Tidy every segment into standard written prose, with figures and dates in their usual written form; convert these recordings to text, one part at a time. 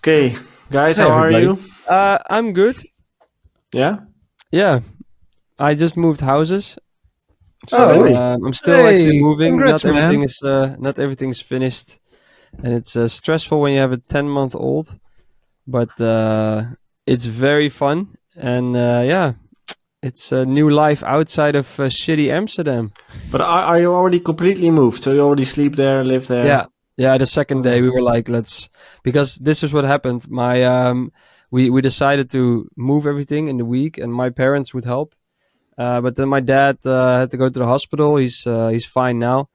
Okay, guys, Hi, how are everybody. you? I'm good. Yeah. Yeah, I just moved houses, Oh, so really? I'm still actually Hey, moving. congrats, man. Not everything is finished, and it's stressful when you have a 10-month old. But it's very fun, and yeah, it's a new life outside of shitty Amsterdam. But are you already completely moved? So you already sleep there, live Yeah, there? yeah. The second day Okay. we were like, let's because this is what happened. We decided to move everything in the week, and my parents would help. But then my dad had to go to the hospital. He's fine now.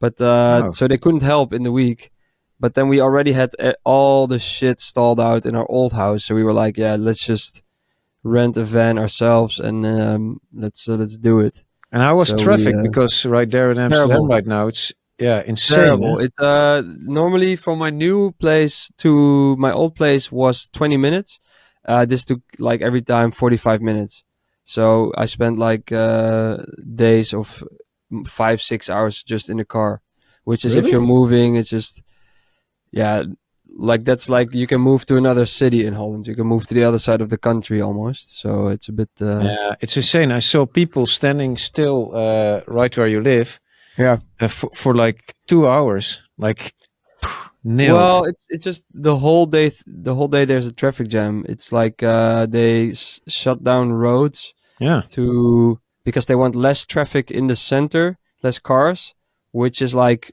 But Oh, so they couldn't help in the week. But then we already had all the shit stalled out in our old house. So we were like, yeah, let's just rent a van ourselves and let's do it. and how was So we traffic? Because right there in Amsterdam terrible, right now, it's insane. terrible. It normally from my new place to my old place was 20 minutes. This took like every time 45 minutes. So I spent like days of 5-6 hours just in the car, which is if Really? you're moving, it's just yeah, like that's like you can move to another city in Holland. You can move to the other side of the country almost. So it's a bit Yeah, it's insane. I saw people standing still right where you live yeah. for like 2 hours, like nailed. Well, it's just the whole day. The whole day there's a traffic jam. It's like they shut down roads Yeah, to because they want less traffic in the center, less cars, which is like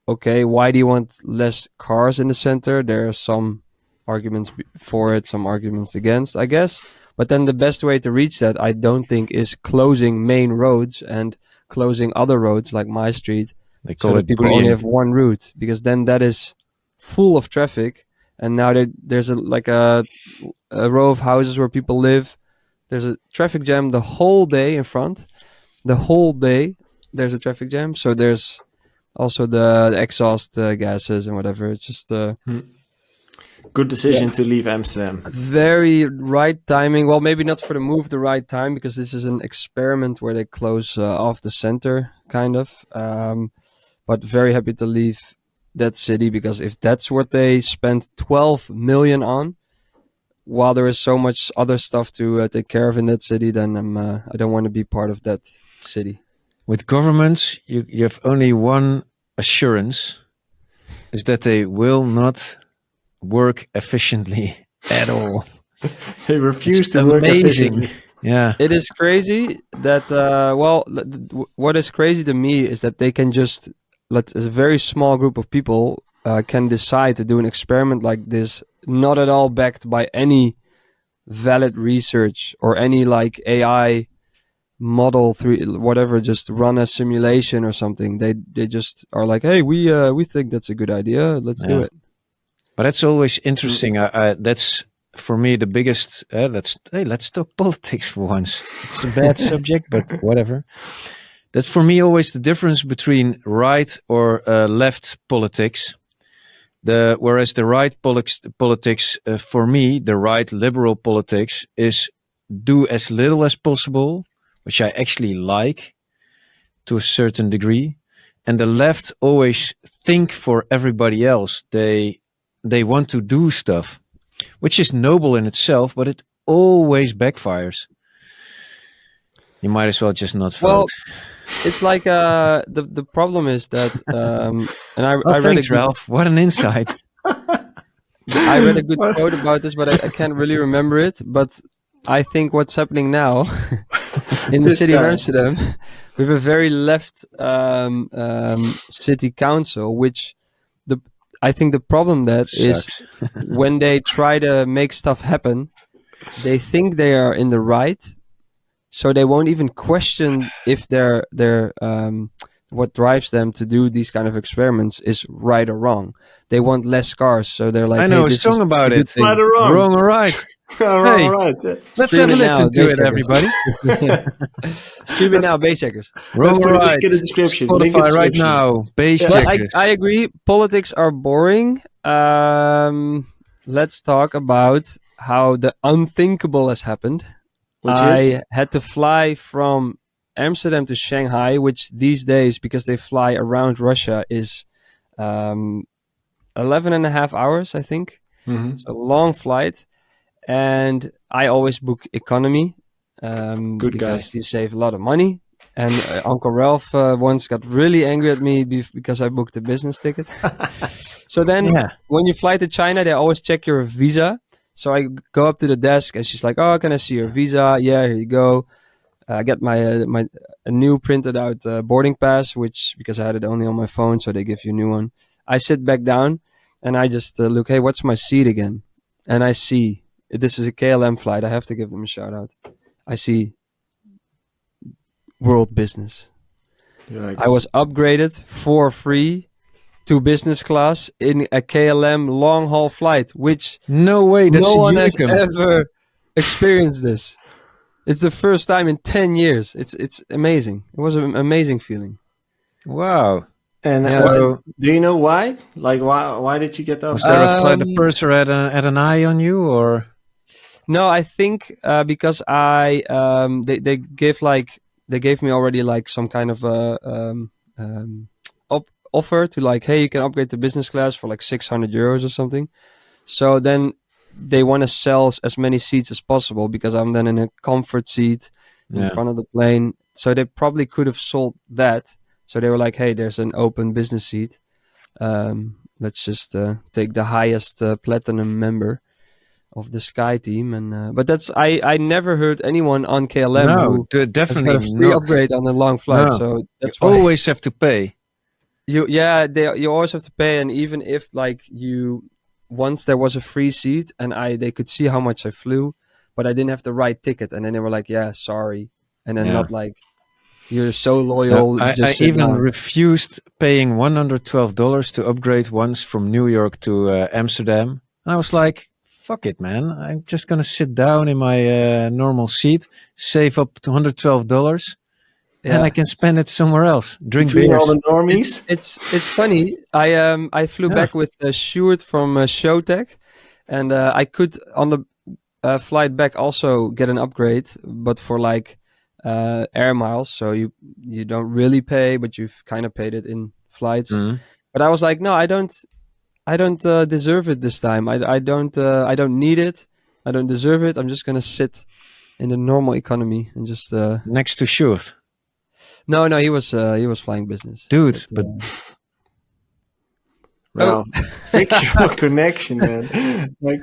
okay, why do you want less cars in the center? There are some arguments for it, some arguments against, I guess. But then the best way to reach that, I don't think, is closing main roads and closing other roads like my street they so call that it people only bullying. have one route because then that is full of traffic. And now there's a row of houses where people live. There's a traffic jam the whole day in front. The whole day there's a traffic jam. So there's also the exhaust gases and whatever. It's just Hmm. Good yeah, decision to leave Amsterdam. very right timing. Well, maybe not for the move the right time because this is an experiment where they close off the center, kind of. But very happy to leave that city because if that's what they spent 12 million on, while there is so much other stuff to take care of in that city, then I don't want to be part of that city. With governments, you have only one assurance, is that they will not work efficiently at all. They It's refuse to work amazing. efficiently. Yeah. It is crazy that what is crazy to me is that they can just let a very small group of people can decide to do an experiment like this, not at all backed by any valid research or any like AI model through whatever, just run a simulation or something. They just are like, hey, we think that's a good idea, let's do Yeah. it. But that's always interesting. That's for me the biggest. Let's talk politics for once. It's a bad subject, but whatever. That's for me always the difference between right or left politics. Whereas the right politics, for me, the right liberal politics is do as little as possible, which I actually like to a certain degree, and the left always think for everybody else. They want to do stuff, which is noble in itself, but it always backfires. You might as well just not vote. Well, it's like the problem is that and Oh, I read a thanks, good Ralph. What an insight. I read a good What? quote about this, but I can't really remember it. But I think what's happening now in the This city of guy. Amsterdam, we have a very left city council, which the I think the problem that is Sucks. when they try to make stuff happen, they think they are in the right, so they won't even question if their what drives them to do these kind of experiments is right or wrong. They want less cars, so they're like, I "Hey, know a this is song about a good it. thing." Right or wrong? Wrong or right? Wrong, Hey, right. let's Stream have a it now, listen to it, Bassjackers. everybody. Stream it now, Bassjackers. Wrong Let's or put a link right? in the description. Link in Spotify right description. now. Bass Yeah. But checkers. I agree. Politics are boring. Let's talk about how the unthinkable has happened. Which is? I had to fly from Amsterdam to Shanghai, which these days, because they fly around Russia, is 11 and a half hours, I think. Mm-hmm. It's a long flight, and I always book economy Good because guy. you save a lot of money. And Uncle Ralph once got really angry at me because I booked a business ticket. So then Yeah. when you fly to China, they always check your visa. So I go up to the desk and she's like, "Oh, can I see your visa?" "Yeah, here you go." I get my a new printed out boarding pass, which because I had it only on my phone, so they give you a new one. I sit back down and I just look, "Hey, what's my seat again?" And I see this is a KLM flight. I have to give them a shout out. I see world business. You're like, I was upgraded for free to business class in a KLM long haul flight, which No way. That's no a one has unicum. ever experienced this. It's the first time in 10 years. It's amazing. It was an amazing feeling. Wow. and So do you know why? Like, why did you get was upgraded? there a flight Um, purser at an eye on you, or? no, I think because they gave me already like some kind of offer to like, hey, you can upgrade to business class for like 600 euros or something. So then they want to sell as many seats as possible because I'm then in a comfort seat in Yeah. front of the plane. So they probably could have sold that. So they were like, hey, there's an open business seat. Let's just take the highest platinum member of the Sky team. And but that's I never heard anyone on KLM No, who has got definitely a free not. upgrade on a long flight. No. So You that's why always have to pay. you always have to pay. And even if like you once there was a free seat and they could see how much I flew, but I didn't have the right ticket, and then they were like, yeah, sorry, and then Yeah. not like you're so No, loyal, I just sit even down. refused paying $112 to upgrade once from New York to Amsterdam. And I was like, fuck it, man. I'm just going to sit down in my normal seat, save up to $112, and I Yeah. can spend it somewhere else. Drink Between all beers. the normies? It's funny. I flew Yeah. back with Stuart from Showtech, and I could on the flight back also get an upgrade, but for like air miles. So you don't really pay, but you've kind of paid it in flights. Mm. But I was like, no, I don't deserve it this time. I don't need it. I don't deserve it. I'm just gonna sit in the normal economy and just Next to Sjoerd. no, he was flying business, Dude, but oh Well, fix your connection, man. Like,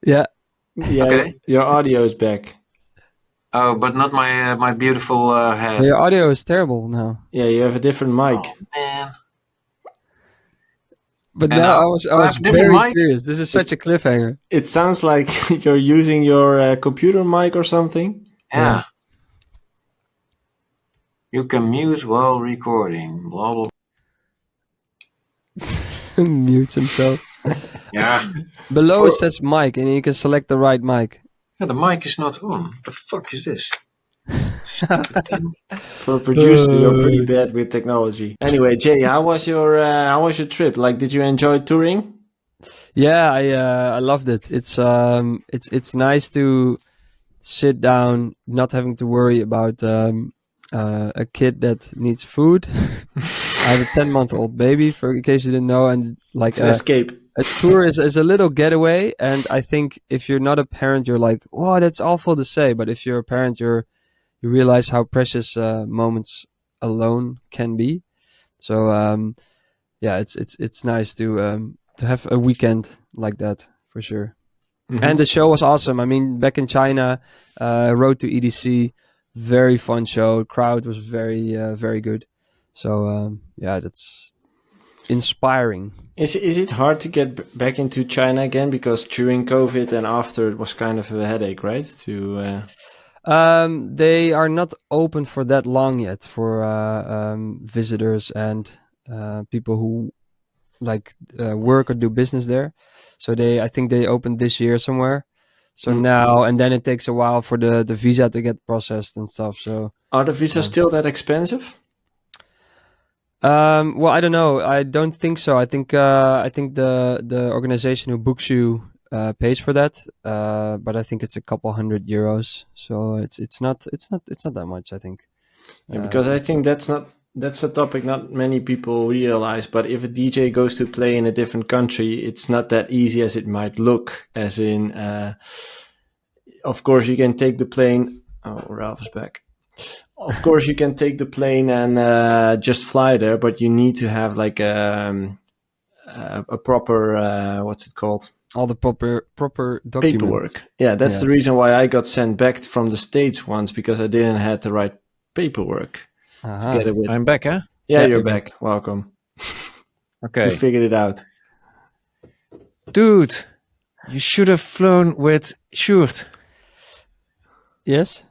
yeah. yeah, okay. your audio is back. Oh, but not my beautiful head. Your audio is terrible now. Yeah, you have a different mic. Oh, man. But And now now? I I was have a different very mic? curious. This is such a cliffhanger. It sounds like you're using your computer mic or something. Yeah. You can mute while recording. Blah blah. Mutes himself. Yeah. Below it says mic, and you can select the right mic. Yeah, the mic is not on. The fuck is this? For a producer, you're pretty bad with technology. Anyway, Jay, how was your trip? Like, did you enjoy touring? Yeah, I loved it. It's nice to sit down, not having to worry about a kid that needs food. I have a 10-month-old baby, for in case you didn't know, and like It's an escape. a tour is a little getaway. And I think if you're not a parent, you're like, "Whoa, that's awful to say." But if you're a parent, you realize how precious moments alone can be. So yeah, it's nice to have a weekend like that for sure. Mhm. And the show was awesome. I mean, back in China, Road to EDC, very fun show. Crowd was very good. So yeah, that's inspiring. Is it hard to get back into China again? Because during COVID and after, it was kind of a headache, right? They are not open for that long yet for visitors and people who like work or do business there. So I think they opened this year somewhere. So Mm. now and then it takes a while for the visa to get processed and stuff. So Are the visas still that expensive? well, I don't know. I don't think so. I think the organization who books you pays for that. But I think it's a couple €100. So it's not that much, I think. Yeah, because I think that's not that's a topic not many people realize. But if a DJ goes to play in a different country, it's not that easy as it might look. As in, of course, you can take the plane. Oh, Ralph is back. Of course, you can take the plane and just fly there, but you need to have like a proper what's it called? All the proper documents. Paperwork. Yeah, that's the reason why I got sent back from the States once, because I didn't have the right paperwork. Together with. I'm back, huh? Yeah, you're back. Welcome. Okay. You figured it out. Dude, you should have flown with Sjoerd. Yes.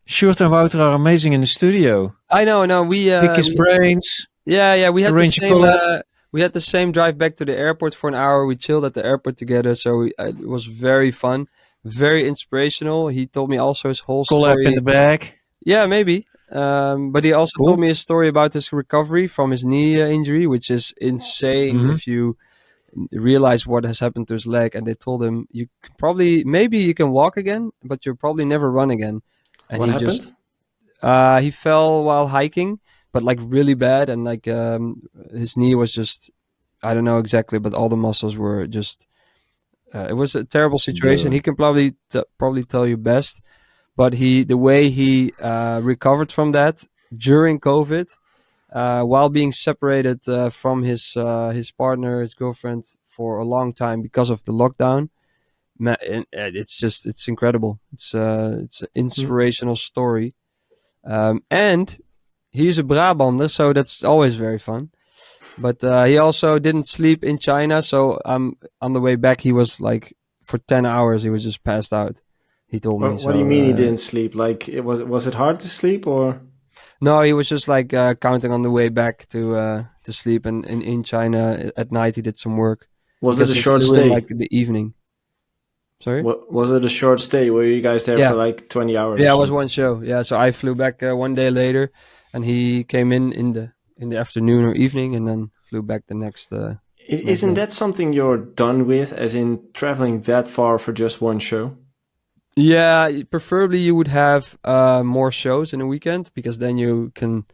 Sjoerd and Wouter are amazing in the studio. I know. No, we Pick his brains. Yeah. We had the Arrange a same. collab. We had the same drive back to the airport for an hour. We chilled at the airport together, so it was very fun, very inspirational. He told me also his whole Collab story. in the bag. Yeah, maybe. But he also told me a story about his recovery from his knee injury, which is insane if you realize what has happened to his leg. And they told him, you can maybe you can walk again, but you'll probably never run again. And What he happened? he fell while hiking, but like really bad. And like his knee was just, I don't know exactly, but all the muscles were just, it was a terrible situation. He can probably tell you best. But the way he recovered from that during COVID, while being separated from his partner, his girlfriend, for a long time because of the lockdown, it's incredible. It's an inspirational story, and he's a Brabander, so that's always very fun. But he also didn't sleep in China, so on the way back he was like for 10 hours he was just passed out. He told me. What do you mean he didn't sleep? Like, was it hard to sleep, or? No, he was just like counting on the way back to sleep, and in China at night he did some work. Was it a he short flew in, stay? like the evening. Sorry. Was it a short stay? Were you guys there for like 20 hours? Yeah, it was one show. Yeah, so I flew back one day later, and he came in the afternoon or evening, and then flew back the next. Isn't that something you're done with, as in traveling that far for just one show? Yeah, preferably you would have more shows in a weekend, because then you can,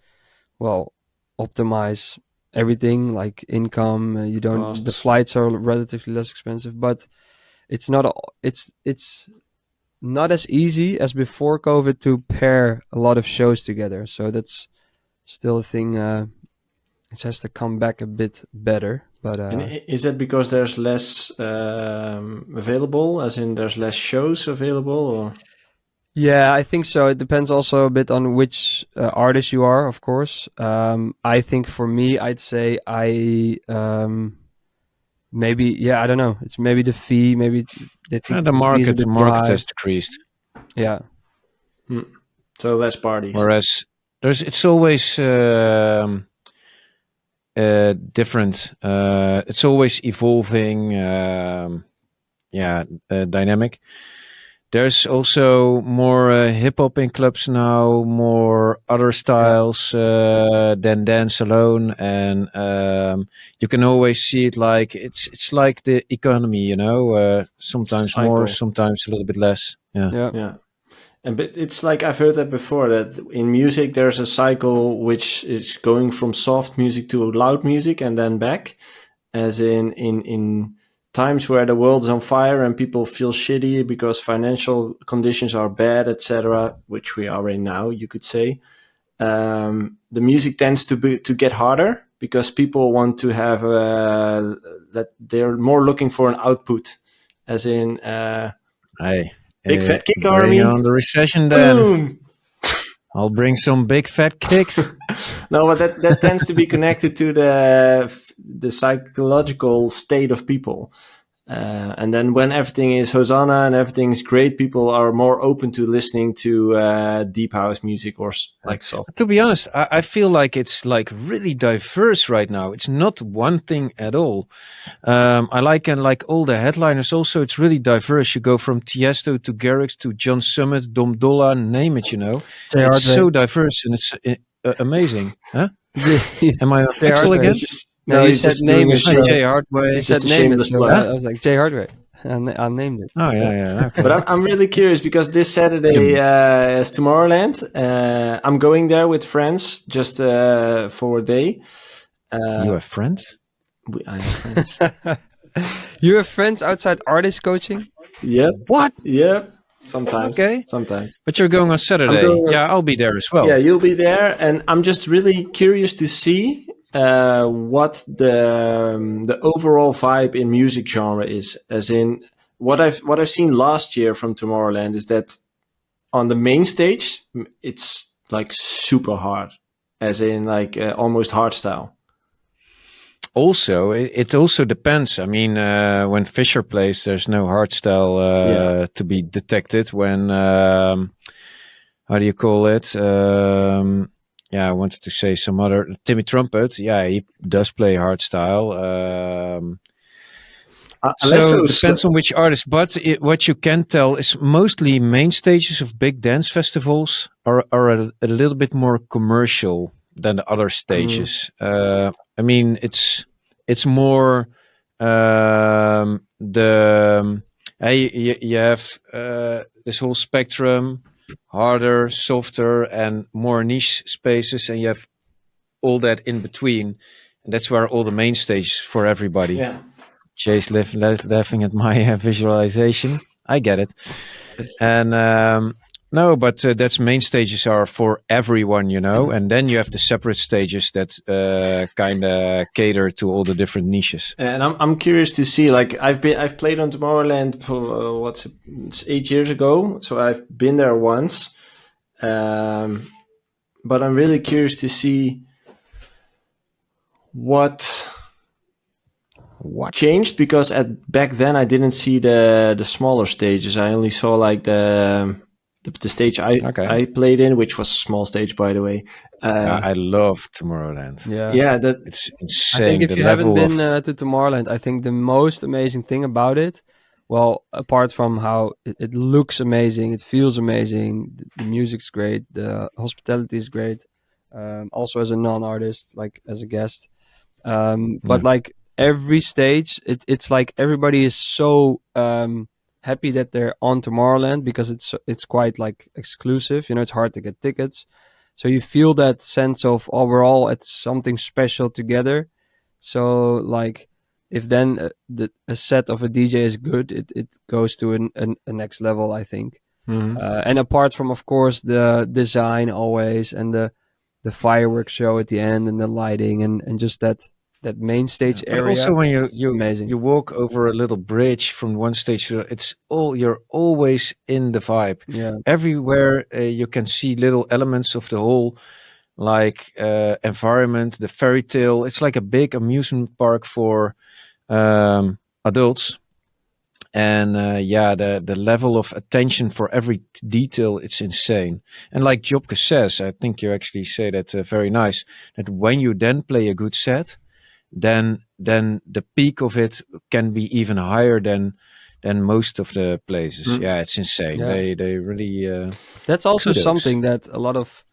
optimize everything like income. You don't. Costs. The flights are relatively less expensive, but it's not. It's not as easy as before COVID to pair a lot of shows together. So that's still a thing. It has to come back a bit better. But and is that because there's less available, as in there's less shows available, or? Yeah, I think so. It depends also a bit on which artist you are, of course. I think for me, I'd say maybe, I don't know. It's maybe the fee. Maybe they think The market high. has decreased. Yeah. So less parties. Whereas it's always different. It's always evolving. Dynamic. There's also more hip hop in clubs now, more other styles than dance alone, and you can always see it like it's like the economy, sometimes more, sometimes a little bit less. Yeah. But it's like, I've heard that before, that in music there's a cycle which is going from soft music to loud music and then back, as in times where the world is on fire and people feel shitty because financial conditions are bad, etc., which we are in now, you could say. The music tends to get harder because people want to have that they're more looking for an output, as in big fat kick army on the recession. Then boom. I'll bring some big fat kicks. No, but that tends to be connected to the psychological state of people. And then when everything is Hosanna and everything's great, people are more open to listening to deep house music or like soft. To be honest, I feel like it's like really diverse right now. It's not one thing at all. I like all the headliners also. It's really diverse. You go from Tiesto to Garrix to John Summit, Dom Dolla, name it, It's so diverse and it's amazing. Huh? Am I on again? No, he said name is Jay Hardway. He said name is I was like Jay Hardway. I named it. Oh yeah. Okay. But I'm really curious because this Saturday is Tomorrowland. I'm going there with friends just for a day. You have friends? I have friends. You have friends outside artist coaching? Yep. What? Yep. Sometimes. Okay. Sometimes. But you're going on Saturday. going on- Yeah, I'll be there as well. Yeah, you'll be there, and I'm just really curious to see what the overall vibe in music genre is. As in, what I've seen last year from Tomorrowland is that on the main stage it's like super hard, as in like almost hardstyle. Also, it also depends. I mean, when Fisher plays, there's no hardstyle to be detected. When how do you call it? I wanted to say some other Timmy Trumpet. Yeah, he does play hardstyle. So it depends on which artist. But what you can tell is mostly main stages of big dance festivals are a little bit more commercial than the other stages. I mean, it's more you have this whole spectrum, harder, softer, and more niche spaces, and you have all that in between, and that's where all the main stages for everybody. Yeah. Jay's laughing at my visualization. I get it. And no, but that's main stages are for everyone, you know, and then you have the separate stages that kind of cater to all the different niches. And I'm curious to see, like I've played on Tomorrowland for it's 8 years ago, so I've been there once, but I'm really curious to see what changed, because back then I didn't see the smaller stages. I only saw like the stage I played in, which was a small stage, by the way. I love Tomorrowland. Yeah, it's insane. I think if you haven't been to Tomorrowland, I think the most amazing thing about it, well, apart from how it looks amazing, it feels amazing, the music's great, the hospitality is great, also as a non-artist, like as a guest. But like every stage, it's like everybody is so happy that they're on Tomorrowland, because it's quite like exclusive, you know, it's hard to get tickets, so you feel that sense of overall it's something special together. So like if then a set of a DJ is good, it goes to a next level, I think. And apart from, of course, the design always, and the fireworks show at the end, and the lighting, and just that main stage area. Also, when you amazing. You walk over a little bridge from one stage to you're always in the vibe. Yeah, everywhere you can see little elements of the whole like environment, the fairy tale. It's like a big amusement park for adults, and the level of attention for every detail, it's insane. And like Jobke says, I think you actually say that very nice, that when you then play a good set, then the peak of it can be even higher than most of the places. Yeah, it's insane. Yeah. They really that's also kudos. something that a lot of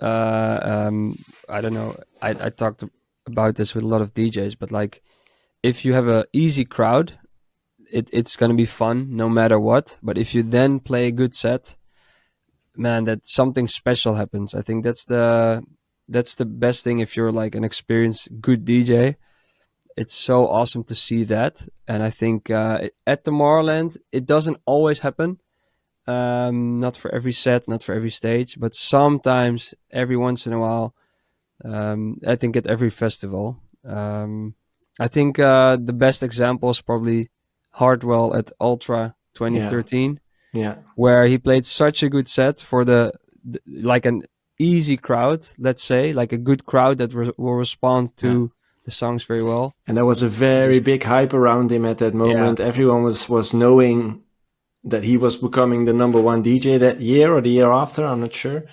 I don't know, I talked about this with a lot of DJs, but like if you have a easy crowd, it's gonna be fun no matter what. But if you then play a good set, man, that something special happens. I think that's the best thing. If you're like an experienced good DJ, it's so awesome to see that. And I think at Tomorrowland it doesn't always happen, not for every set, not for every stage, but sometimes every once in a while. I think at every festival. I think the best example is probably Hardway at Ultra 2013. Yeah. Where he played such a good set for the like an easy crowd, let's say, like a good crowd that will respond to the songs very well. And there was a very big hype around him at that moment. Everyone was knowing that he was becoming the number one DJ that year or the year after, I'm not sure.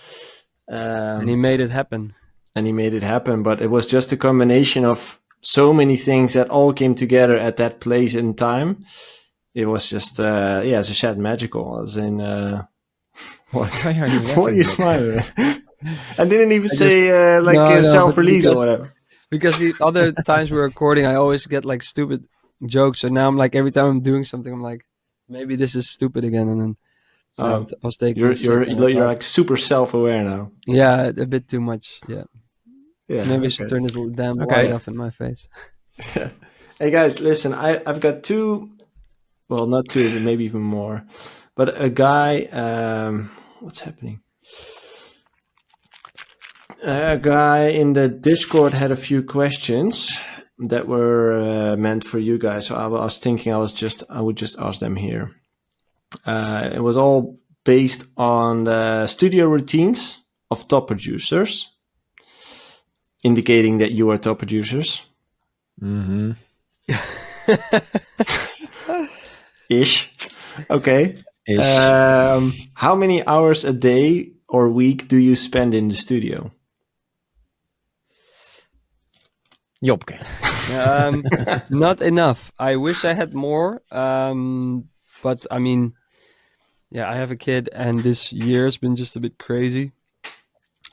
And he made it happen. But it was just a combination of so many things that all came together at that place in time. It was just, as I said, magical. As in, what? What are you smiling at? I didn't even say self-release or whatever. Because the other times we're recording, I always get like stupid jokes. And now I'm like, every time I'm doing something, I'm like, maybe this is stupid again. And then Oh, I was taking you're a sip you're and I you're thought, like super self-aware now. yeah, a bit too much. Yeah. Yeah. Maybe I should Okay. turn this damn light Okay. off in my face. Hey guys, listen. I've got two. Well, not two, but maybe even more. But a guy. What's happening? A guy in the Discord had a few questions that were meant for you guys. So I was thinking I would just ask them here. It was all based on the studio routines of top producers, indicating that you are top producers. Mm-hmm. Ish. Okay. Ish. How many hours a day or week do you spend in the studio? Jopke. Not enough. I wish I had more. But I mean, yeah, I have a kid, and this year's been just a bit crazy.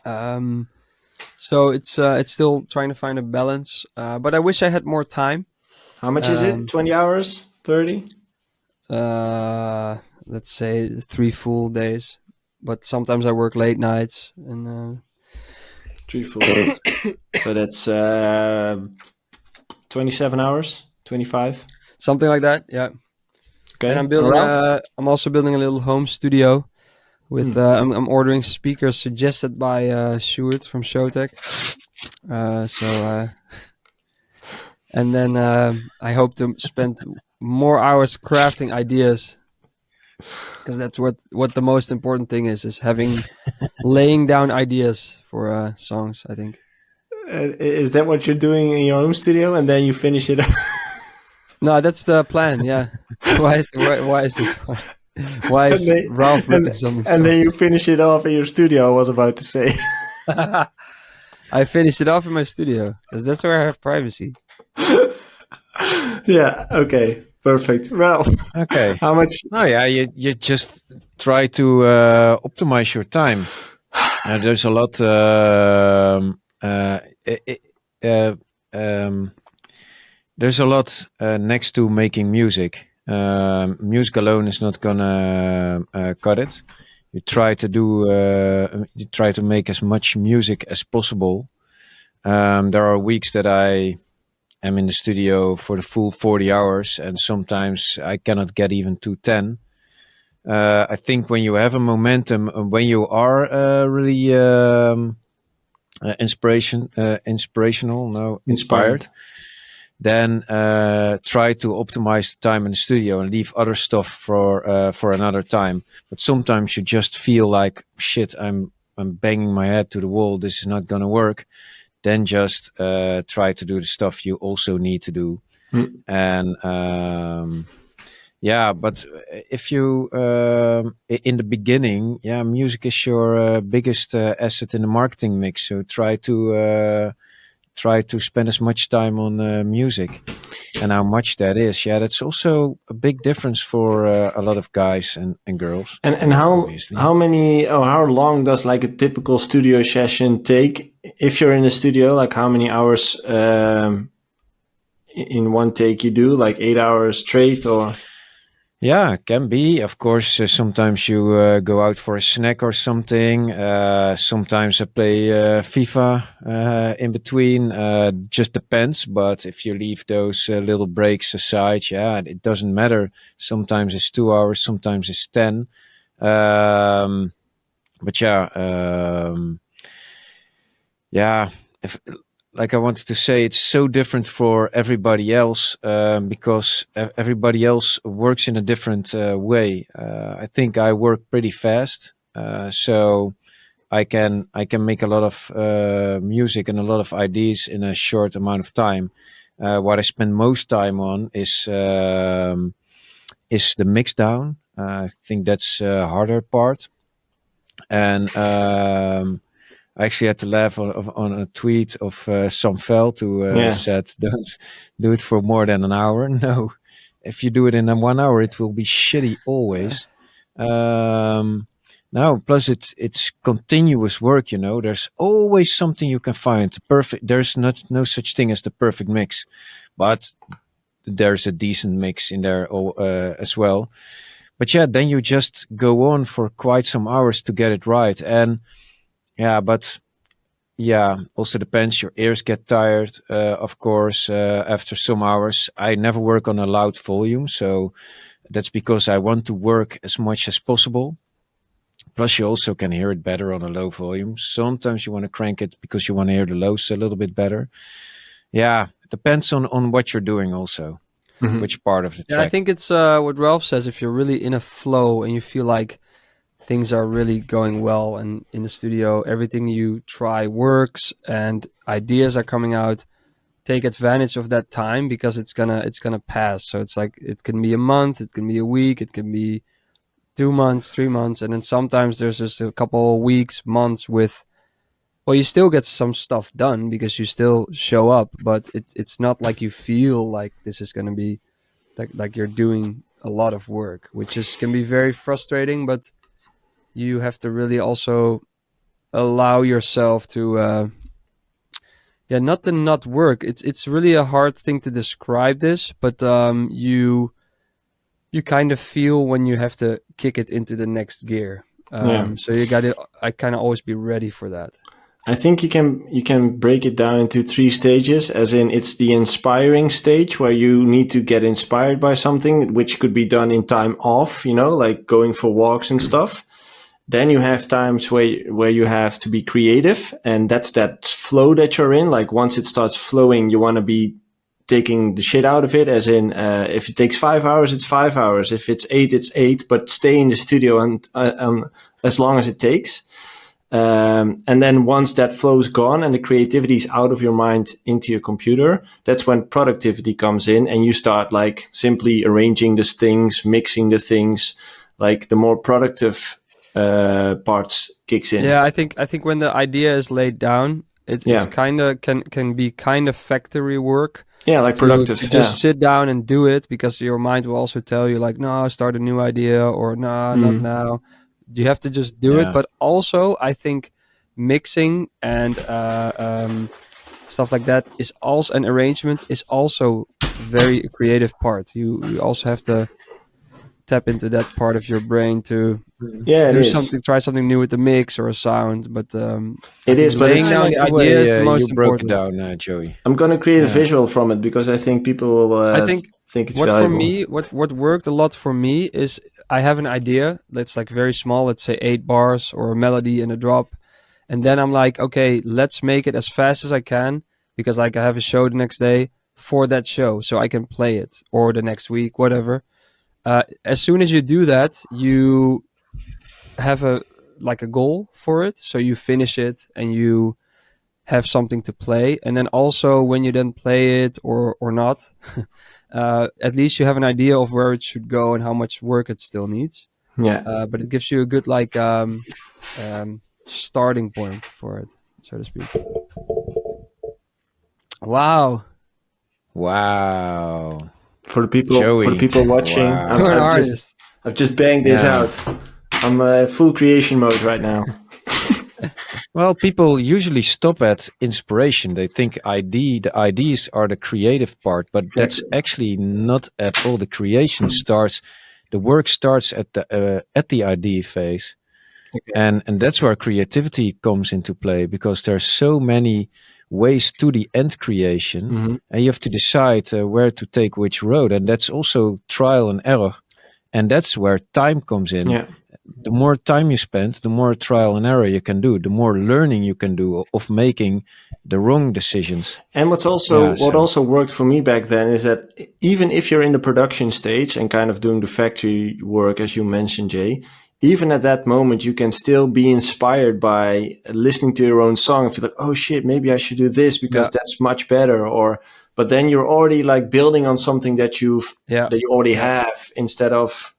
So it's still trying to find a balance. But I wish I had more time. How much is it? 20 hours? 30? Let's say 3 full days. But sometimes I work late nights, and 3 full days. So that's 27 hours? 25? something like that. Yeah. Okay. And I'm building. Ralph? I'm also building a little home studio. With I'm ordering speakers suggested by Stuart from Showtech. And then I hope to spend more hours crafting ideas, because that's what the most important thing is laying down ideas for songs, I think. Is that what you're doing in your home studio and then you finish it? No, that's the plan. Yeah. Why is this? Why is Ralph ripping something? And then you finish it off in your studio, I was about to say. I finish it off in my studio because that's where I have privacy. Yeah, okay. Perfect. Ralph, Okay. how much? Oh yeah, you just try to optimize your time. There's a lot. There's a lot next to making music. Music alone is not gonna cut it. You try to do. You try to make as much music as possible. There are weeks that I am in the studio for the full 40 hours, and sometimes I cannot get even to 10. I think when you have a momentum, when you are really inspired, then try to optimize the time in the studio and leave other stuff for another time. But sometimes you just feel like, shit, I'm banging my head to the wall. This is not gonna work. Then just try to do the stuff you also need to do. And yeah, but if you in the beginning, yeah, music is your biggest asset in the marketing mix. So try to spend as much time on music, and how much that is. Yeah, that's also a big difference for a lot of guys and girls. And how long does like a typical studio session take? If you're in the studio, like how many hours in one take you do? Like 8 hours straight, or? Yeah, it can be. Of course, sometimes you go out for a snack or something. Sometimes I play FIFA in between. Just depends. But if you leave those little breaks aside, yeah, it doesn't matter. Sometimes it's 2 hours, sometimes it's 10. But yeah, yeah. Like I wanted to say, it's so different for everybody else because everybody else works in a different way. I think I work pretty fast, so I can make a lot of music and a lot of ideas in a short amount of time. What I spend most time on is the mix down. I think that's a harder part, and I actually had to laugh on a tweet of Sam Veld who said, "Don't do it for more than an hour." No, if you do it in 1 hour, it will be shitty always. Now, plus it's continuous work. You know, there's always something you can find perfect. There's no such thing as the perfect mix, but there's a decent mix in there as well. But yeah, then you just go on for quite some hours to get it right. And yeah, but yeah, also depends. Your ears get tired, of course, after some hours. I never work on a loud volume, so that's because I want to work as much as possible. Plus, you also can hear it better on a low volume. Sometimes you want to crank it because you want to hear the lows a little bit better. Yeah, it depends on what you're doing also, which part of the Yeah, I track. think it's what Ralph says. If you're really in a flow and you feel like things are really going well, and in the studio everything you try works and ideas are coming out, take advantage of that time because it's gonna pass. So it's like it can be a month, it can be a week, it can be 2 months, 3 months, and then sometimes there's just a couple of weeks, months with. Well, you still get some stuff done because you still show up, but it's not like you feel like this is gonna be like you're doing a lot of work, which is can be very frustrating. But you have to really also allow yourself to yeah, not to not work. It's really a hard thing to describe this, but you kind of feel when you have to kick it into the next gear. So you got to I kind of always be ready for that. I think you can break it down into 3 stages, as in it's the inspiring stage where you need to get inspired by something, which could be done in time off, like going for walks and stuff. Then you have times where you have to be creative, and that's that flow that you're in. Like once it starts flowing, you want to be taking the shit out of it, as in if it takes 5 hours, it's 5 hours. If it's 8, it's 8, but stay in the studio and as long as it takes. And then once that flow's gone and the creativity is out of your mind into your computer, that's when productivity comes in, and you start like simply arranging the things, mixing the things, like the more productive parts kicks in. Yeah, I think when the idea is laid down, it's kind of can be kind of factory work. Yeah, like productive. To just sit down and do it, because your mind will also tell you like, no, start a new idea, or no, not now. You have to just do it. But also, I think mixing and stuff like that is also an arrangement is also very creative part. You also have to tap into that part of your brain to do something, try something new with the mix or a sound. But it is, but laying down the idea is the most you broke important. it down, Joey. I'm gonna create a visual from it because I think people will. I think it's what valuable. for me, what worked a lot for me is I have an idea that's like very small, let's say 8 bars or a melody and a drop, and then I'm like, okay, let's make it as fast as I can, because like I have a show the next day for that show, so I can play it, or the next week, whatever. As soon as you do that, you have a goal for it, so you finish it and you have something to play. And then also when you then play it or not, at least you have an idea of where it should go and how much work it still needs. But it gives you a good starting point for it, so to speak. Wow. For the people, Joey. watching, Wow. You're an artist. I've just banged this out. I'm full creation mode right now. Well, people usually stop at inspiration. They think the ideas are the creative part, but that's actually not at all. The creation starts, the work starts at the idea phase, and that's where creativity comes into play, because there's so many ways to the end creation, and you have to decide where to take which road, and that's also trial and error, and that's where time comes in. The more time you spend, the more trial and error you can do, the more learning you can do of making the wrong decisions. And what also worked for me back then is that even if you're in the production stage and kind of doing the factory work, as you mentioned, Jay, even at that moment, you can still be inspired by listening to your own song and feel like, oh shit, maybe I should do this because that's much better. But then you're already like building on something that you already have, instead of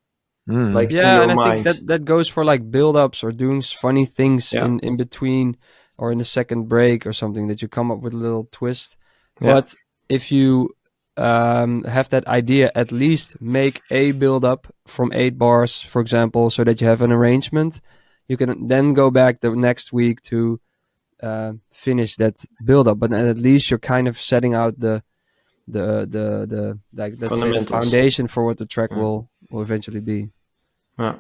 like in your and mind. I think that goes for like build-ups or doing funny things in between, or in the second break or something, that you come up with a little twist. But if you have that idea, at least make a build-up from 8 bars, for example, so that you have an arrangement. You can then go back the next week to finish that build-up, but then at least you're kind of setting out the the like let's say the Fundamentals. foundation for what the track Yeah. will eventually be. Yeah.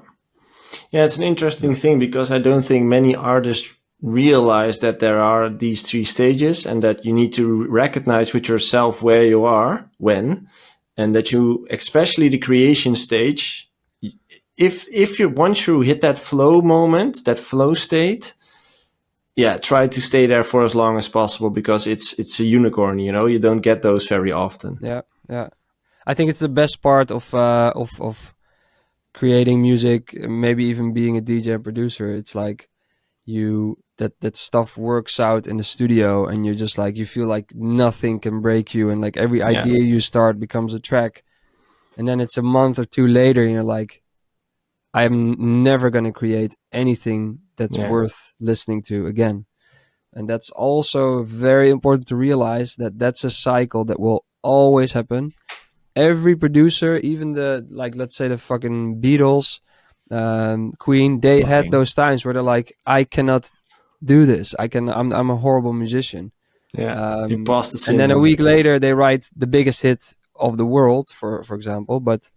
Yeah, it's an interesting thing because I don't think many artists realize that there are these three stages and that you need to recognize with yourself where you are when, and that you, especially the creation stage, if you once you hit that flow moment, that flow state, yeah, try to stay there for as long as possible because it's a unicorn, you know, you don't get those very often. Yeah, yeah. I think it's the best part of creating music, maybe even being a DJ and producer. It's like you that stuff works out in the studio, and you're just like you feel like nothing can break you, and like every Yeah. idea you start becomes a track, and then it's a month or two later, and you're like, I'm never gonna create anything that's Yeah. worth listening to again. And that's also very important to realize that that's a cycle that will always happen. Every producer, even the like, let's say the fucking Beatles, Queen, they had Fucking. those times where they're like, I cannot do this. I'm a horrible musician. Yeah. You passed the And then a syndrome. week later, they write the biggest hit of the world, for example. But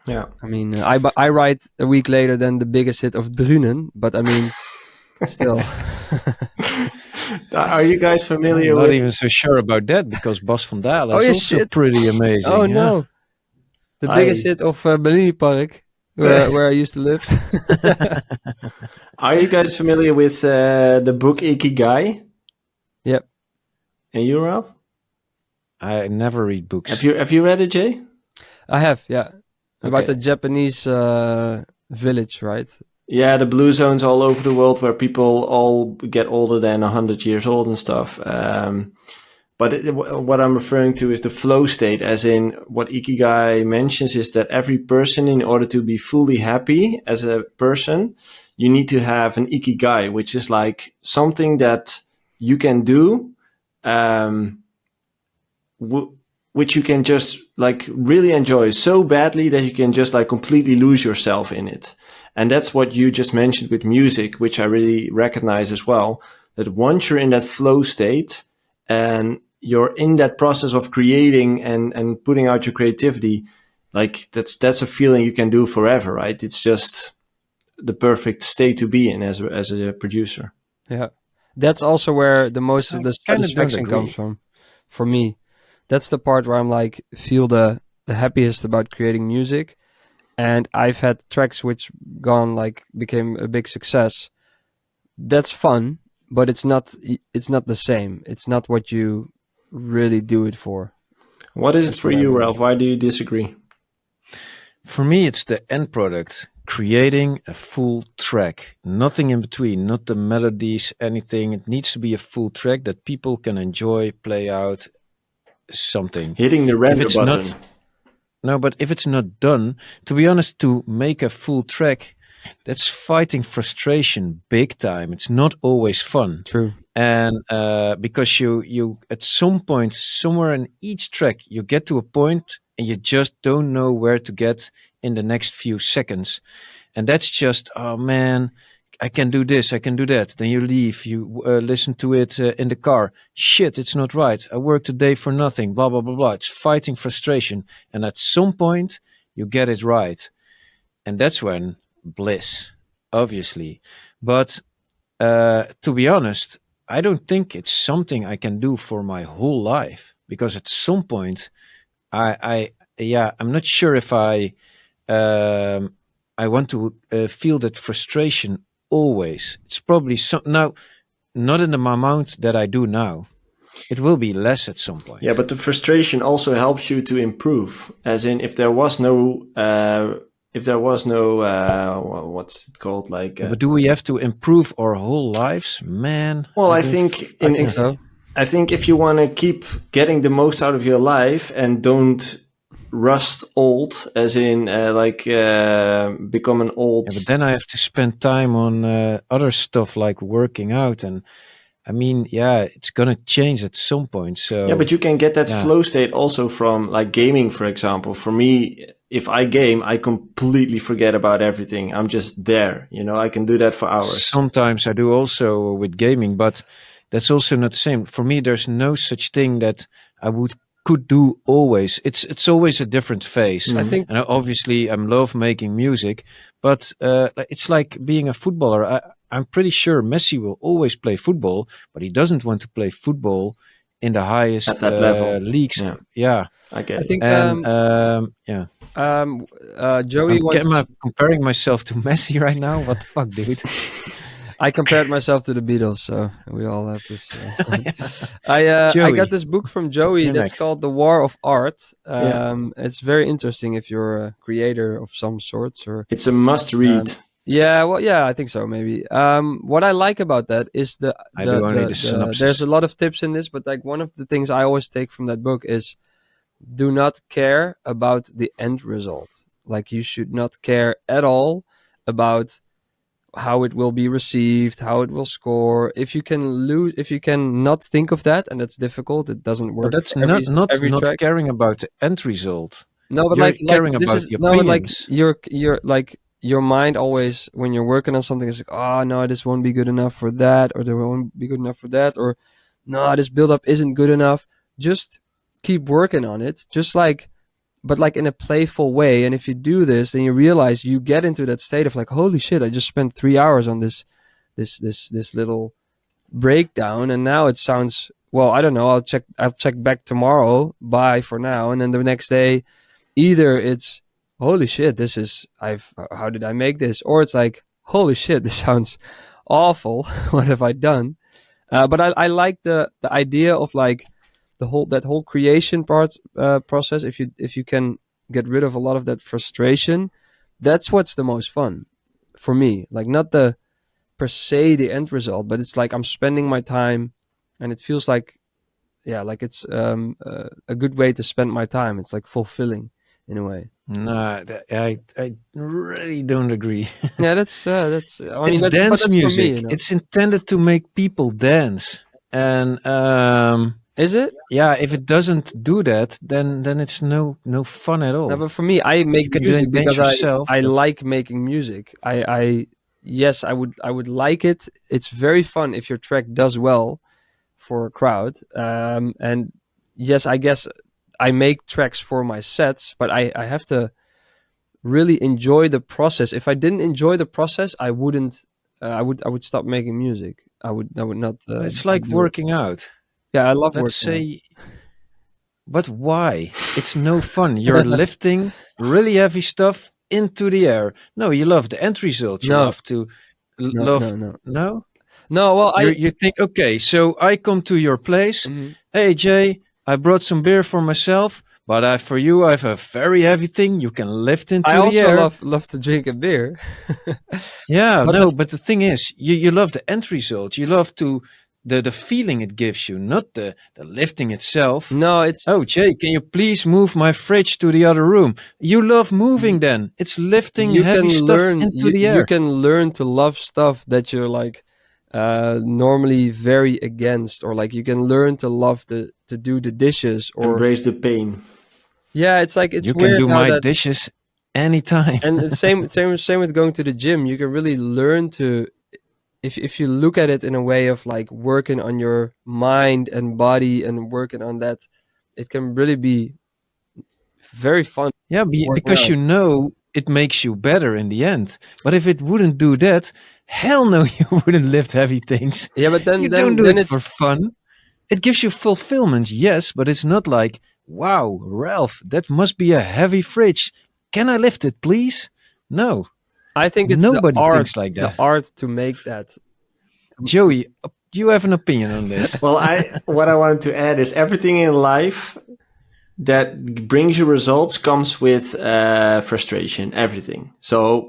Yeah. I mean, I write a week later than the biggest hit of Drunen. But I mean, still. Are you guys familiar I'm not with even so sure about that because Bas van Dalen Oh, is yeah, also shit. pretty amazing. Oh yeah. no, the biggest hit of Bellini Park, where I used to live. Are you guys familiar with the book Ikigai? Yep, And you, Ralph? I never read books. Have you read it, Jay? I have. Yeah, about Okay. the Japanese village, right? Yeah, the blue zones all over the world where people all get older than 100 years old and stuff. But what I'm referring to is the flow state, as in what Ikigai mentions is that every person, in order to be fully happy as a person, you need to have an Ikigai, which is like something that you can do, which you can just like really enjoy so badly that you can just like completely lose yourself in it. And that's what you just mentioned with music, which I really recognize as well, that once you're in that flow state and you're in that process of creating and putting out your creativity, like that's a feeling you can do forever, right? It's just the perfect state to be in as a producer. Yeah, that's also where the most of I the kinda don't satisfaction comes agree. from. For me, that's the part where I'm like feel the happiest about creating music. And I've had tracks which became a big success. That's fun, but it's not the same. It's not what you really do it for. What is it That's for what I you, mean. Ralph? Why do you disagree? For me, it's the end product. Creating a full track, nothing in between, not the melodies, anything. It needs to be a full track that people can enjoy, play out, something. Hitting the If render it's button. not, no, but if it's not done, to be honest, to make a full track, that's fighting frustration big time. It's not always fun. True. And because you at some point somewhere in each track you get to a point and you just don't know where to get in the next few seconds, and that's just, oh man, I can do this, I can do that. Then you leave, you listen to it in the car. Shit, it's not right. I worked today for nothing. Blah blah blah blah. It's fighting frustration, and at some point you get it right, and that's when bliss, obviously. But to be honest, I don't think it's something I can do for my whole life because at some point, I'm not sure if I want to feel that frustration always. It's probably now, not in the amount that I do now. It will be less at some point. Yeah, but the frustration also helps you to improve. As in, if there was no, what's it called? Like, But do we have to improve our whole lives, man? well, I don't think I think so. I think if you want to keep getting the most out of your life and don't rust old, as in become an old. Yeah, but then I have to spend time on other stuff like working out, and I mean, yeah, it's gonna change at some point. So Yeah, but you can get that yeah. flow state also from like gaming, for example. For me, if I game, I completely forget about everything. I'm just there, you know, I can do that for hours. Sometimes I do also with gaming, but that's also not the same. For me, there's no such thing that I would could do always. It's always a different phase. I think And obviously, I love making music, but it's like being a footballer. I'm pretty sure Messi will always play football, but he doesn't want to play football in the At highest that level. leagues. Yeah, Yeah, I get I it. think and yeah, Joey am wants. I comparing myself to Messi right now? What the fuck, dude? I compared myself to the Beatles, so we all have this. I Joey, got this book from Joey you're that's next. called The War of Art. Yeah. It's very interesting if you're a creator of some sorts, or It's a must read. yeah, well, yeah, I think so. Maybe. What I like about that is I do only the there's synopsis. a lot of tips in this, but like one of the things I always take from that book is do not care about the end result. Like you should not care at all about how it will be received, how it will score. If you can not think of that, and that's difficult, it doesn't But work that's for every not track. caring about the end result. No, but You're like caring this about is the no, but like opinions. you're like your mind always when you're working on something is like, oh no, this won't be good enough for that, or there won't be good enough for that, or no, this build up isn't good enough. Just keep working on it. Just like but like in a playful way. And if you do this, then you realize you get into that state of like, holy shit, I just spent 3 hours on this little breakdown, and now it sounds well. I don't know. I'll check back tomorrow. Bye for now, and then the next day, either it's holy shit, this is I've how did I make this, or it's like holy shit, this sounds awful. What have I done? But I like the idea of like that whole creation process. If you can get rid of a lot of that frustration, that's what's the most fun for me. Like not the per se the end result, but it's like I'm spending my time, and it feels like yeah, like it's a good way to spend my time. It's like fulfilling in a way. No, I really don't agree. Yeah, that's I mean, It's but dance that's for me, music. you know. It's intended to make people dance. And Is it? yeah, if it doesn't do that, then it's no fun at all. No, but for me, I make You can music dance because yourself, I but like making music. I yes, I would like it. It's very fun if your track does well for a crowd. And yes, I guess I make tracks for my sets, but I have to really enjoy the process. If I didn't enjoy the process, I wouldn't. I would stop making music. I would not it's like do it. working out. Yeah, I love Let's working out. say, but why? It's no fun. You're lifting really heavy stuff into the air. No, you love the end result. You No, love to no, love. no, no, No, no. Well, you think, okay, so I come to your place. Mhm. Hey Jay, I brought some beer for myself, but for you I have a very heavy thing you can lift I into the also air. love to drink a beer. Yeah, But no, but the thing is, you love the end result. You love to the feeling it gives you, not the lifting itself. no, it's Oh, Jay, can you please move my fridge to the other room? You love moving then. It's lifting you can heavy stuff learn into you, the you air. can learn to love stuff that you're like normally very against, or like you can learn to love to do the dishes, or Embrace the pain. yeah, it's like it's You can weird do how my that. dishes anytime. And the same with going to the gym. You can really learn to, if you look at it in a way of like working on your mind and body and working on that, it can really be very fun Yeah, working because out. you know it makes you better in the end. But if it wouldn't do that, hell no, you wouldn't lift heavy things. Yeah, but You then don't do then it it's for fun. It gives you fulfillment, yes, but it's not like, wow, Ralph, that must be a heavy fridge. Can I lift it, please? No, I think it's nobody thinks like the that. art to make that. Joey, you have an opinion on this? Well, what I wanted to add is everything in life that brings you results comes with frustration. Everything. So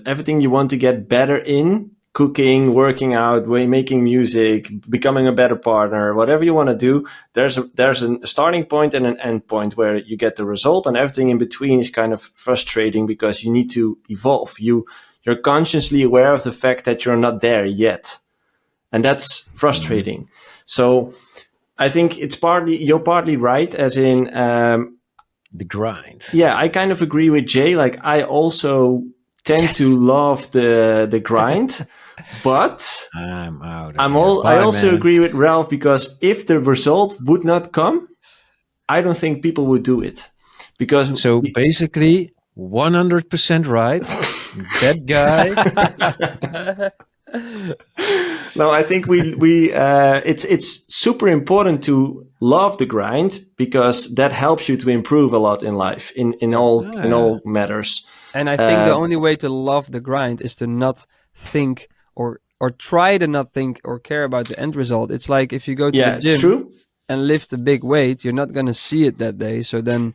everything you want to get better in cooking, working out, making music, becoming a better partner, whatever you want to do, there's a starting point and an end point where you get the result, and everything in between is kind of frustrating because you need to evolve. You're consciously aware of the fact that you're not there yet, and that's frustrating. So I think you're partly right, as in The grind. yeah, I kind of agree with Jay. Like I also tend to love the grind, but I'm out of here. I Bye, also man. agree with Ralph, because if the result would not come, I don't think people would do it because So basically, 100% right. That guy. no, I think it's super important to love the grind because that helps you to improve a lot in life in all matters. And I think the only way to love the grind is to not think or try to not think or care about the end result. It's like if you go to the it's gym true. and lift a big weight, you're not going to see it that day. So then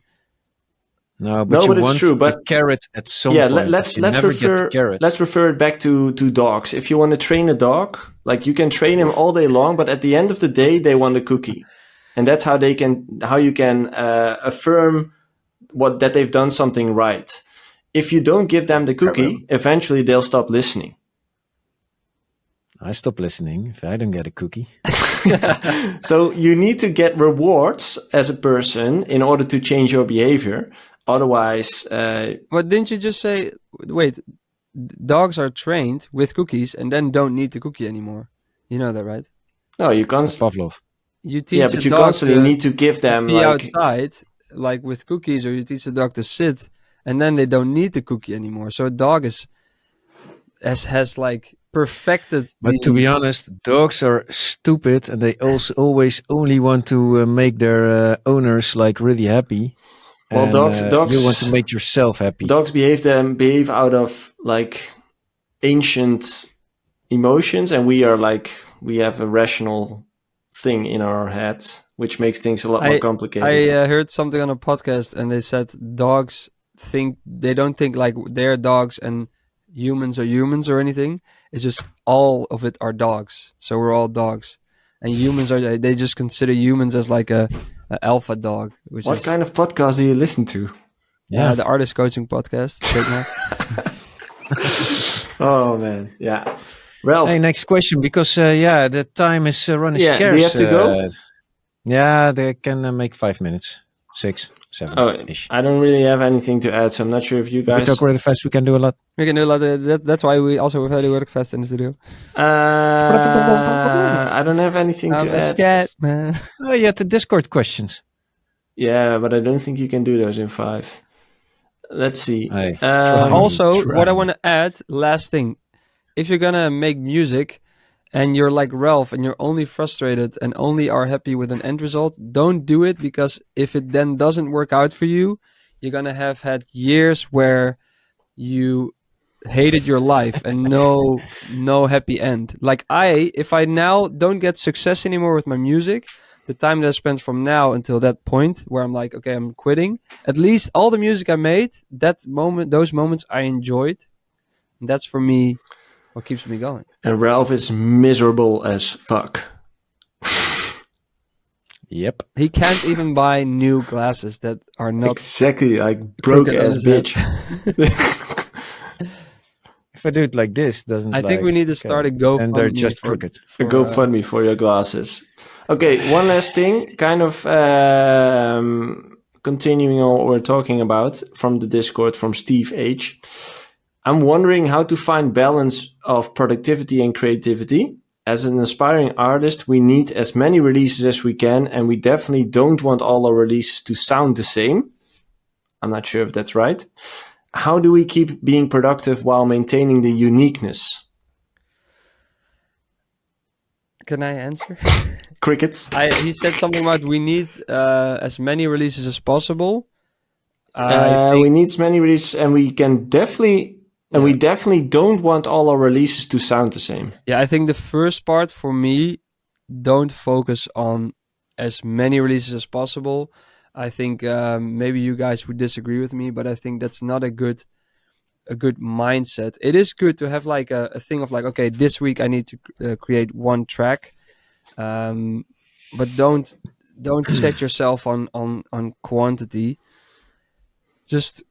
No, but you it's want true. the But carrot at some yeah, point. let's You never get the refer carrot. let's refer it back to dogs. If you want to train a dog, like you can train him all day long, but at the end of the day, they want a cookie, and that's how you can affirm that they've done something right. If you don't give them the cookie, eventually they'll stop listening. I stop listening if I don't get a cookie. So you need to get rewards as a person in order to change your behavior. Otherwise, but didn't you just say, wait, dogs are trained with cookies and then don't need the cookie anymore? You know that, right? no, you It's can't. Pavlov. You teach Yeah, but a you dog constantly to need to give them pee like outside, like with cookies, or you teach the dog to sit, and then they don't need the cookie anymore. So a dog has like perfected. But to be honest, dogs are stupid, and they also always only want to make their owners like really happy. Well, And, dogs you want to make yourself happy. dogs behave out of like ancient emotions, and we have a rational thing in our heads, which makes things a lot more complicated. I heard something on a podcast, and they said dogs they don't think like they're dogs and humans are humans or anything. It's just all of it are dogs. So we're all dogs, and humans they just consider humans as like a alpha dog. What kind of podcast do you listen to? Yeah, the artist coaching podcast. Oh man, yeah. Ralph, Hey, next question, because the time is running scarce. do you have to go? Yeah, they can make 5 minutes, 6, 7 ish. I don't really have anything to add, so I'm not sure if you If we guys talk really fast, we can do a lot. We can do a lot. That's why we also have work fast in the studio. I don't have anything to add. Scared, man. Oh, you had the Discord questions. Yeah, but I don't think you can do those in 5. Let's see. Also, what I want to add, last thing, if you're gonna make music and you're like Ralph and you're only frustrated and only are happy with an end result, don't do it, because if it then doesn't work out for you, you're gonna have had years where you hated your life and no happy end. Like if I now don't get success anymore with my music, the time that I spent from now until that point where I'm like, okay, I'm quitting, at least all the music I made, those moments I enjoyed, and that's for me what keeps me going. And Ralph is miserable as fuck. Yep. He can't even buy new glasses that are not exactly like broke ass bitch. If I do it like this, doesn't. I think we need to start a GoFundMe. And they're just crooked. A GoFundMe for your glasses. Okay, one last thing, kind of continuing on what we're talking about from the Discord from Steve H. I'm wondering how to find balance of productivity and creativity. As an aspiring artist, we need as many releases as we can, and we definitely don't want all our releases to sound the same. I'm not sure if that's right. How do we keep being productive while maintaining the uniqueness? Can I answer? Crickets. He said something about we need as many releases as possible. We need as many releases, and we can definitely... And we definitely don't want all our releases to sound the same. Yeah, I think the first part for me, don't focus on as many releases as possible. I think maybe you guys would disagree with me, but I think that's not a good mindset. It is good to have like a thing of like, okay, this week I need to create one track, but don't set yourself on quantity. Just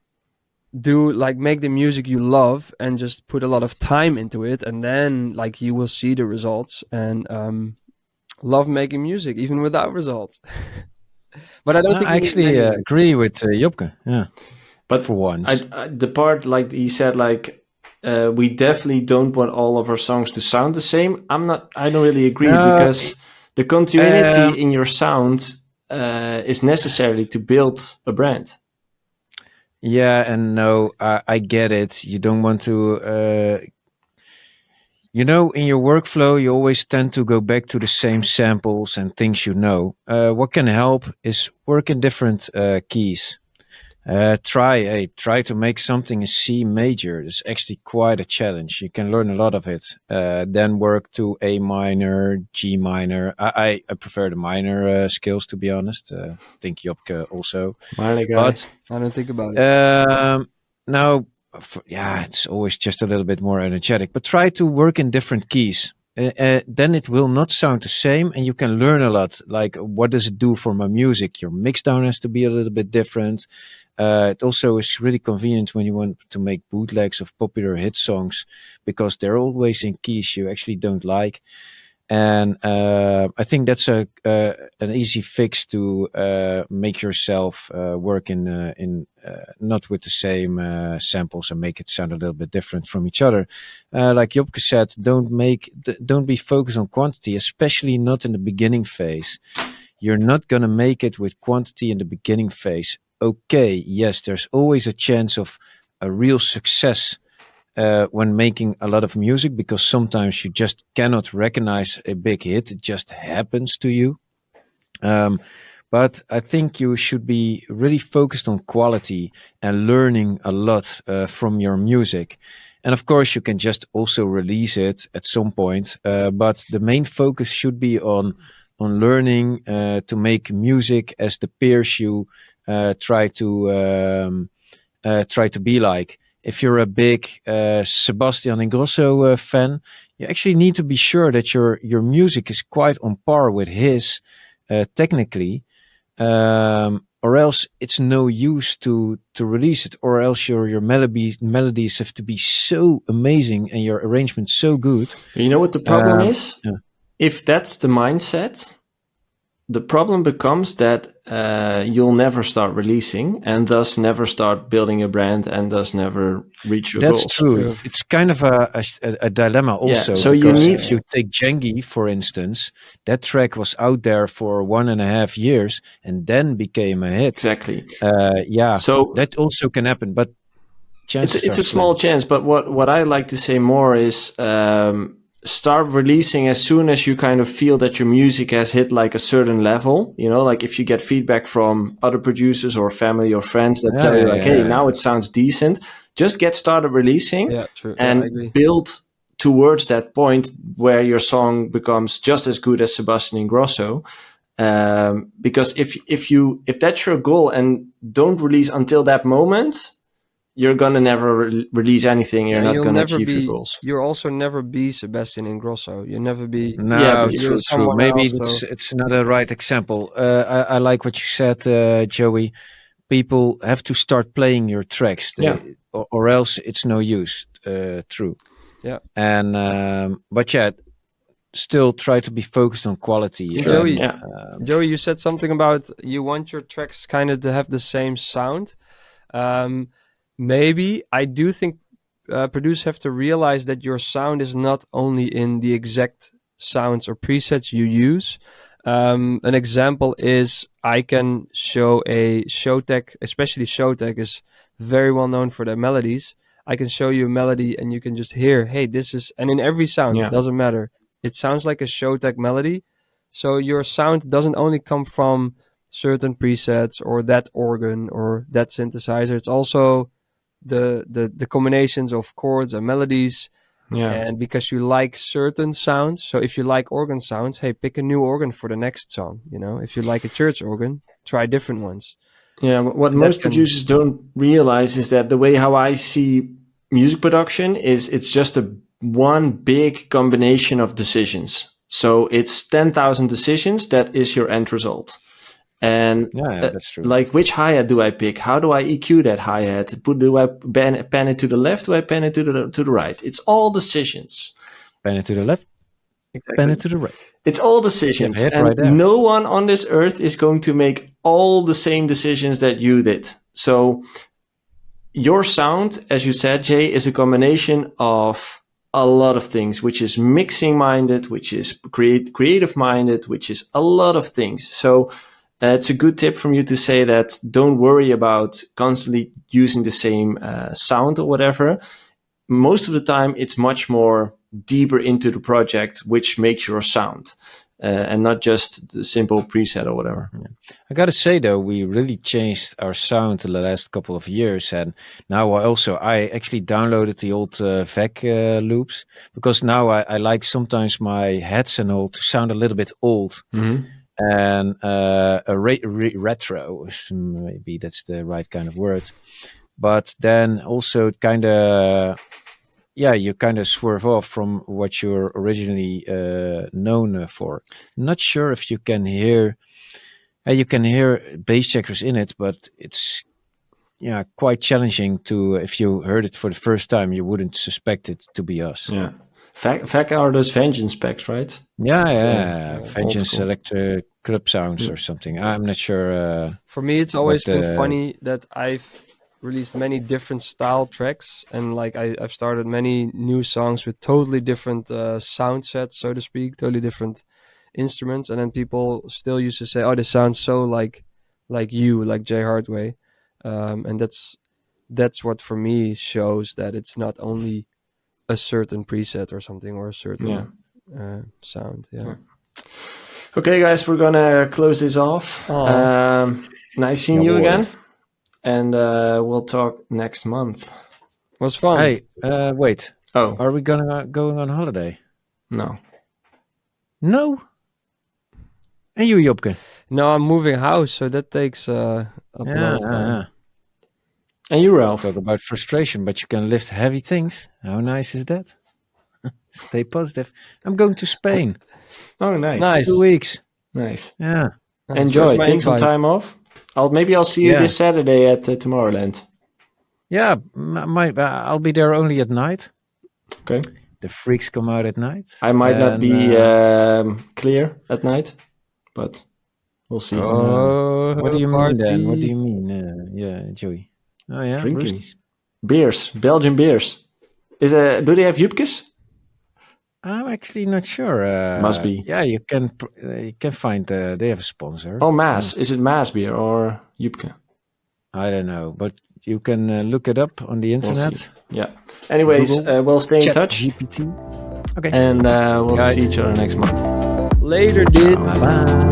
make the music you love and just put a lot of time into it, and then like you will see the results, and love making music even without results. But I don't think I actually agree with Jopke. Yeah, but for once, the part like he said, like we definitely don't want all of our songs to sound the same. I don't really agree because the continuity in your sound is necessary to build a brand. Yeah and no, I get it. You don't want to in your workflow, you always tend to go back to the same samples and things you know. What can help is work in different keys. Try to make something a C major. It's actually quite a challenge. You can learn a lot of it. Then work to A minor, G minor. I prefer the minor scales, to be honest. I think Jopke also. Minor guy. But I don't think about it. now, it's always just a little bit more energetic. But try to work in different keys. Then it will not sound the same, and you can learn a lot. Like, what does it do for my music? Your mixdown has to be a little bit different. It also is really convenient when you want to make bootlegs of popular hit songs, because they're always in keys you actually don't like. And I think that's an easy fix to make yourself work in not with the same samples and make it sound a little bit different from each other. Like Jopke said, don't be focused on quantity, especially not in the beginning phase. You're not gonna make it with quantity in the beginning phase. Okay, yes, there's always a chance of a real success when making a lot of music, because sometimes you just cannot recognize a big hit. It just happens to you. But I think you should be really focused on quality and learning a lot from your music. And of course, you can just also release it at some point. But the main focus should be on learning to make music as the peers you try to be like. If you're a big Sebastian Ingrosso fan, you actually need to be sure that your music is quite on par with his technically, or else it's no use to release it. Or else your melodies have to be so amazing and your arrangement so good. You know what the problem is? Yeah. If that's the mindset, the problem becomes that you'll never start releasing, and thus never start building a brand, and thus never reach your That's goals. true. It's kind of a dilemma also. So you because need- if you take Jengi, for instance, that track was out there for 1.5 years and then became a hit. Exactly. Yeah, So that also can happen, but chances it's are a small slim. chance, but what I like to say more is start releasing as soon as you kind of feel that your music has hit like a certain level. You know, like if you get feedback from other producers or family or friends that tell you like, hey, now it sounds decent, just get started releasing. Yeah, true. And Yeah, I agree. build towards that point where your song becomes just as good as Sebastian Ingrosso. Because if that's your goal and don't release until that moment, you're gonna never release anything. You're not you'll gonna never achieve your be. goals. You'll also never be Sebastian Ingrosso. You'll never be. No, Yeah, but you're true. someone Maybe else, it's not a right example. I like what you said, Joey. People have to start playing your tracks, or else it's no use. True. Yeah. And but yeah, still try to be focused on quality. And Joey, Yeah. Joey, you said something about you want your tracks kind of to have the same sound. Maybe I do think producers have to realize that your sound is not only in the exact sounds or presets you use. An example is I can show a Showtek, especially Showtek is very well known for their melodies. I can show you a melody and you can just hear, hey, this is, and in every sound, Yeah. it doesn't matter. It sounds like a Showtek melody. So your sound doesn't only come from certain presets or that organ or that synthesizer. It's also the combinations of chords and melodies. Yeah. And because you like certain sounds, so if you like organ sounds, hey, pick a new organ for the next song. You know, if you like a church organ, try different ones. Yeah, what And most that can- producers don't realize is that the way how I see music production is it's just one big combination of decisions. So it's 10,000 decisions that is your end result. And Yeah, that's true. like, which hi-hat do I pick? How do I EQ that hi-hat? Do I pan it to the left? Do I pan it to the right? It's all decisions. Pan it to the left, pan it to the right. It's all decisions. Yeah, hit and right there. no one on this earth is going to make all the same decisions that you did. So your sound, as you said, Jay, is a combination of a lot of things, which is mixing minded, which is creative minded, which is a lot of things. So it's a good tip from you to say that don't worry about constantly using the same sound or whatever. Most of the time, it's much more deeper into the project, which makes your sound, and not just the simple preset or whatever. I gotta say though, we really changed our sound in the last couple of years, and now I actually downloaded the old VEC loops, because now I like sometimes my heads and all to sound a little bit old. Mm-hmm. And retro, maybe that's the right kind of word, but then also kind of you kind of swerve off from what you're originally known for. Not sure if you can hear Bassjackers in it, but it's quite challenging to, if you heard it for the first time, you wouldn't suspect it to be us. Yeah. VEC are those Vengeance packs, right? Yeah. Old Vengeance school. Electric Club Sounds or something. I'm not sure. For me, it's always But, been funny that I've released many different style tracks, and like I've started many new songs with totally different sound sets, so to speak, totally different instruments, and then people still used to say, "Oh, this sounds so like you, like Jay Hardway," and that's what for me shows that it's not only a certain preset or something, or a certain sound. Yeah. Okay, guys, we're gonna close this off. Aw. Nice seeing you boy. again, and we'll talk next month. It was fun. Hey, wait. Oh Are we going on holiday? no, No. And you, Jopke? No, I'm moving house, so that takes up a lot of time. and you, Ralph? Talk about frustration, but you can lift heavy things. How nice is that? Stay positive. I'm going to Spain. Oh, nice, Nice. 2 weeks. nice. Yeah. Nice. Enjoy. Where's my Take some invite? time off. Maybe I'll see you this Saturday at Tomorrowland. Yeah, I'll be there only at night. Okay. The freaks come out at night. I might not And, be clear at night, but we'll see. Oh, what do you mean then? What do party. you mean, Joey? Oh yeah, Drinking. brewskis. Beers, Belgian beers. Do they have Joepkes? I'm actually not sure. Must be. Yeah, you can find. They have a sponsor. Oh, Maas. Is it Maas beer or Joepke? I don't know, but you can look it up on the We'll internet. see. Yeah. Anyways, Google. we'll stay in Chat touch, GPT. Okay. and we'll Guys. see each other next month. Later, dude. Bye bye.